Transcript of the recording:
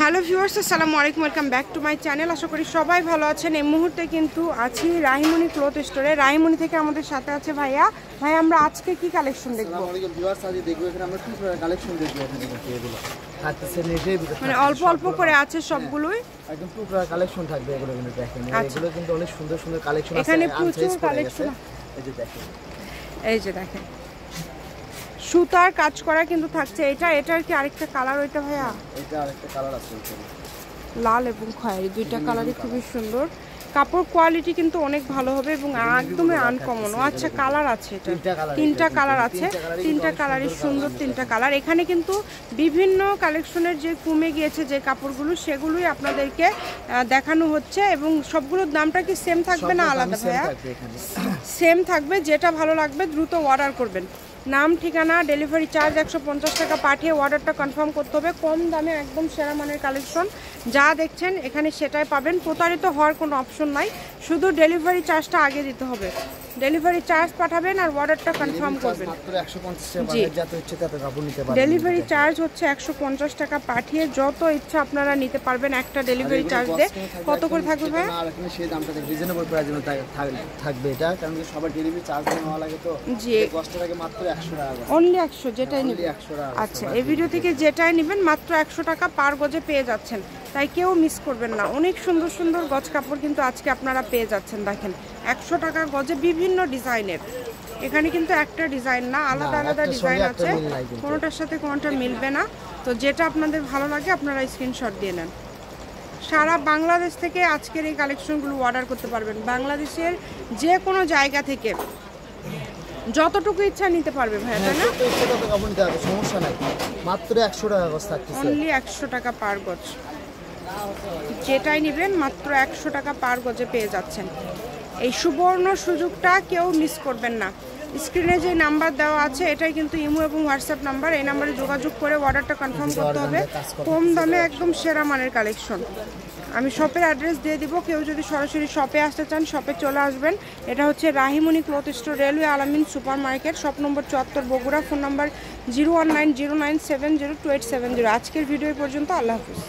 Hello viewers, আসসালামু আলাইকুম, welcome back to my channel. আশা করি সবাই ভালো আছেন। এই মুহূর্তে কিন্তু আছি রাহিমনি ক্লথ স্টোরে। রাহিমনি থেকে আমাদের সাথে আছে ভাইয়া। ভাই, আমরা আজকে কি কালেকশন দেখব? আসসালামু আলাইকুম ভিউয়ার্স, আজ দেখব এখানে আমরা কি কালেকশন দেখব। এখানে এগুলো থাকছে নেটের ভিতরে, মানে অল্প অল্প করে আছে সবগুলোই, একদম টুকরা কালেকশন থাকবে। এগুলো কিন্তু দেখেন, এগুলো কিন্তু অনেক সুন্দর সুন্দর কালেকশন আছে, এখানে প্রচুর কালেকশন। এই যে দেখেন, এই যে দেখেন সুতার কাজ করা কিন্তু থাকছে। এটার কি আরেকটা কালার? ওইটা ভাইয়া এটা আরেকটা কালার আছে, লাল এবং খয়েরি, দুইটা কালারই খুবই সুন্দর। কাপড় কোয়ালিটি কিন্তু অনেক ভালো হবে এবং একদমই আনকমন। আচ্ছা, কালার আছে, এটা তিনটা কালার আছে, তিনটা কালারই সুন্দর, তিনটা কালার। এখানে কিন্তু বিভিন্ন কালেকশনের যে কমে গিয়েছে যে কাপড়গুলো, সেগুলোই আপনাদেরকে দেখানো হচ্ছে। এবং সবগুলোর দামটা কি সেম থাকবে না আলাদা ভাইয়া? সেম থাকবে। যেটা ভালো লাগবে দ্রুত অর্ডার করবেন। নাম, ঠিকানা, ডেলিভারি চার্জ 150 টাকা পাঠিয়ে অর্ডারটা কনফার্ম করতে হবে। কম দামে একদম সেরা মানের কালেকশন যা দেখছেন এখানে সেটাই পাবেন। প্রতারিত হওয়ার কোনো অপশন নাই, শুধু ডেলিভারি চার্জটা আগে দিতে হবে। ডেলিভারি চার্জ পাঠাবেন আর অর্ডারটা কনফার্ম করবেন। ডেলিভারি চার্জ হচ্ছে 150 টাকা পাঠিয়ে যত ইচ্ছা আপনারা নিতে পারবেন একটা ডেলিভারি চার্জ দিয়ে। কত করে থাকবে ভাই? আর এখানে সেই দামটা রিজনেবল প্রাইসে থাকবে এটা, কারণ সবার ডেলিভারি চার্জ নেওয়া লাগে। তো জি, কষ্ট লাগে মাত্র 100 টাকা, অনলি 100, যেটাই নেবেন 100 টাকা। আচ্ছা, এই ভিডিও থেকে যেটাই নেবেন মাত্র 100 টাকা পার গজে পেয়ে যাচ্ছেন, তাই কেউ মিস করবেন না। অনেক সুন্দর সুন্দর গজ কাপড় কিন্তু আজকে আপনারা পেয়ে যাচ্ছেন। দেখেন 100 টাকা গজে বিভিন্ন ডিজাইনের। এখানে কিন্তু একটা ডিজাইন না, আলাদা আলাদা ডিজাইন আছে, কোনোটার সাথে কোনোটা মিলবে না। তো যেটা আপনাদের ভালো লাগে আপনারা স্ক্রিনশট দিয়ে নেন। সারা বাংলাদেশ থেকে আজকের এই কালেকশনগুলো অর্ডার করতে পারবেন। বাংলাদেশের যে কোনো জায়গা থেকে যতটুকু ইচ্ছা নিতে পারবে ভাইয়া, তাই না? সমস্যা নাই, মাত্র 100 টাকা গজ থাকছে, অনলি 100 টাকা পার গজ। যেটাই নেবেন মাত্র 100 টাকা পার গজে পেয়ে যাচ্ছেন। এই সুবর্ণ সুযোগটা কেউ মিস করবেন না। স্ক্রিনে যে নাম্বার দেওয়া আছে এটাই কিন্তু ইমো এবং হোয়াটসঅ্যাপ নাম্বার। এই নাম্বারে যোগাযোগ করে অর্ডারটা কনফার্ম করতে হবে। কম দামে একদম সেরা মানের কালেকশন। আমি শপের অ্যাড্রেস দিয়ে দিব, কেউ যদি সরাসরি শপে আসতে চান শপে চলে আসবেন। এটা হচ্ছে রাহিমনি ক্লথ স্টোর, রেলওয়ে আলামিন super market, shop number 74, Bogura. Phone নম্বর 01909702870। আজকের ভিডিও পর্যন্ত। আল্লাহ হাফিজ।